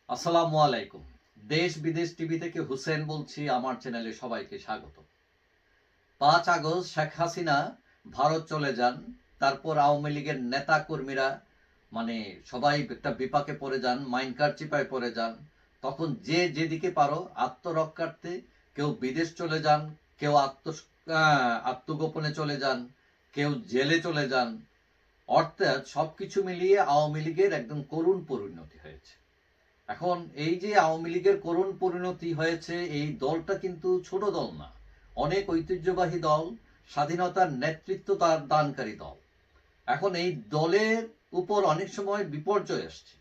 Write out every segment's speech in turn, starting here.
আসসালামু আলাইকুম। দেশ বিদেশ টিভি থেকে হুসেন বলছি। আমার চ্যানেলে সবাইকে স্বাগত। ৫ আগস্ট শেখ হাসিনা ভারত চলে যান। তারপর আওয়ামী লীগের নেতা কর্মীরা মানে সবাই একটা বিপাকে পড়ে যান, মাইনকার চিপায় পড়ে যান। তখন যে যেদিকে পারো আত্মরক্ষার্থে কেউ বিদেশ চলে যান, কেউ আত্মগোপনে চলে যান, কেউ জেলে চলে যান। অর্থাৎ সবকিছু মিলিয়ে আওয়ামী লীগের একদম করুণ পরিণতি হয়েছে। এখন এই যে আওয়ামী লীগের করুণ পরিণতি হয়েছে, এই দলটা কিন্তু ছোট দল না, অনেক ঐতিহ্যবাহী দল, স্বাধীনতার নেতৃত্ব তার দানকারী দল। এখন এই দলের উপর অনেক সময় বিপর্যয় আসছে,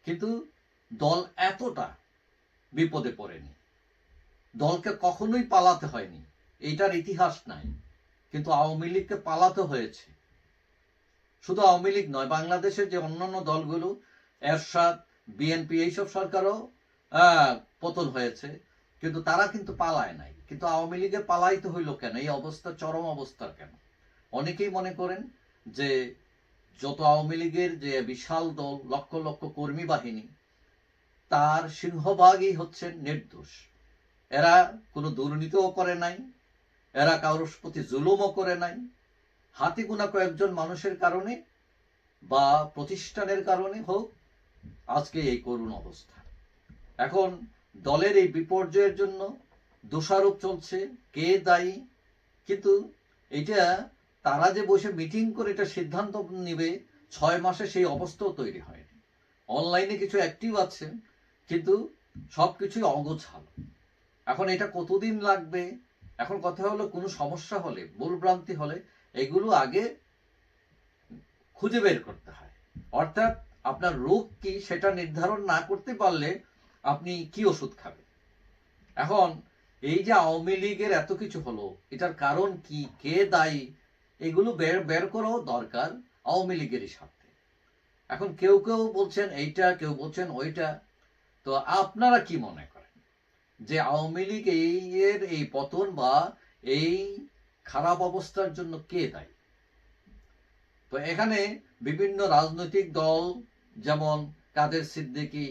কিন্তু দল এতটা বিপদে পড়েনি। দলকে কখনোই পালাতে হয়নি, এইটার ইতিহাস নাই। কিন্তু আওয়ামী লীগকে পালাতে হয়েছে। শুধু আওয়ামী লীগ নয়, বাংলাদেশের যে অন্যান্য দলগুলো, এরশাদ, বিএনপি, এইসব সরকারও পতন হয়েছে, কিন্তু তারা কিন্তু পালায় নাই। কিন্তু আওয়ামী লীগের পালাইতে হইল কেন? এই অবস্থা, চরম অবস্থার কেন? অনেকেই মনে করেন যে যত আওয়ামী লীগের যে বিশাল দল, লক্ষ লক্ষ কর্মী বাহিনী, তার সিংহভাগই হচ্ছে নির্দোষ। এরা কোনো দুর্নীতিও করে নাই, এরা কারোর প্রতি জুলুমও করে নাই। হাতে গোনা কয়েকজন মানুষের কারণে বা প্রতিষ্ঠানের কারণে হোক, আজকে এই করুণ অবস্থা। এখন দলের এই বিপর্যয়ের জন্য দোষারোপ চলছে, কে দায়ী? কিন্তু এটা তারা যে বসে মিটিং করে এটা সিদ্ধান্ত নিবে, 6 মাসে সেই অবস্থাও তৈরি হয়নি। অনলাইনে কিছু অ্যাক্টিভ আছে, কিন্তু সবকিছুই অগোছালো। এখন এটা কতদিন লাগবে? এখন কথা হলো, কোনো সমস্যা হলে, ভুলভ্রান্তি হলে, এগুলো আগে খুঁজে বের করতে হয়। অর্থাৎ আপনার রোগ কি সেটা নির্ধারণ না করতে পারলে আপনি কি ওষুধ খাবেন? এখন এই যে আওয়ামী লীগের এত কিছু হলো, এটার কারণ কি, কে দায়ী, এগুলো বের বের করাও দরকার আওয়ামী লীগেরই স্বার্থে। এখন কেউ কেউ বলছেন এইটা, কেউ বলছেন ওইটা। তো আপনারা কি মনে করেন যে আওয়ামী লীগ এই পতন বা এই খারাপ অবস্থার জন্য কে দায়ী? তো এখানে বিভিন্ন রাজনৈতিক দল, যেমন কাদের সিদ্দিকী,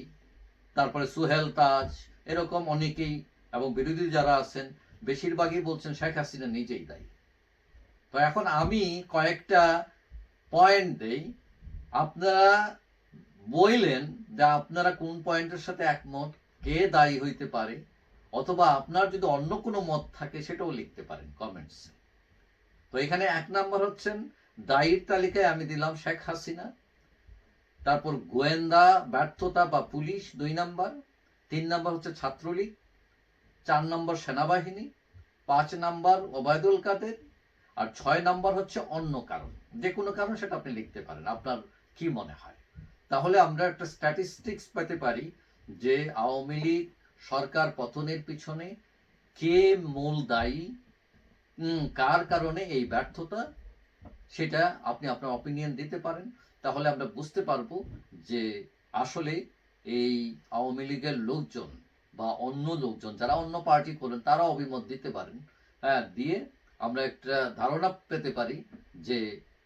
তারপরে সুহেল তাজ, এরকম অনেকেই, এবং বিরোধী যারা আছেন বেশিরভাগই বলছেন শেখ হাসিনা নিজেই দায়ী। তো এখন আমি কয়েকটা পয়েন্ট দেই, আপনারা বললেন যে আপনারা কোন পয়েন্টের সাথে একমত, কে দায়ী হইতে পারে, অথবা আপনার যদি অন্য কোনো মত থাকে সেটাও লিখতে পারেন কমেন্টসে। তো এখানে 1 নম্বর হচ্ছেন, দায়ীর তালিকায় আমি দিলাম শেখ হাসিনা। তারপর গোয়েন্দা ব্যর্থতা বা পুলিশ 2 নম্বর। 3 নম্বর হচ্ছে ছাত্রলীগ। 4 নম্বর সেনাবাহিনী। 5 নম্বর ওবায়দুল কাদের। আর 6 নম্বর হচ্ছে অন্য কারণ। যে কোনো কারণ, সেটা আপনি লিখতে পারেন, আপনার কি মনে হয়। তাহলে আমরা একটা স্ট্যাটিস্টিক্স পেতে পারি যে আওয়ামী লীগ সরকার পতনের পিছনে কে মূল দায়ী, কার কারণে এই ব্যর্থতা, সেটা আপনি আপনার অপিনিয়ন দিতে পারেন। তাহলে আমরা বুঝতে পারবো যে আসলে এই আওয়ামী লীগের লোকজন বা অন্য লোকজন যারা অন্য পার্টি করেন, তারা অভিমত দিতে পারেন। হ্যাঁ, দিয়ে আমরা একটা ধারণা পেতে পারি যে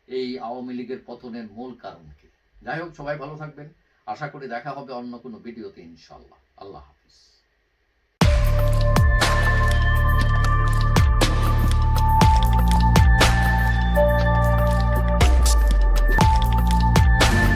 এই আওয়ামী লীগের পতনের মূল কারণ কি। যাই হোক, সবাই ভালো থাকবেন। আশা করি দেখা হবে অন্য কোনো ভিডিওতে, ইনশাল্লাহ। আল্লাহ হাফেজ।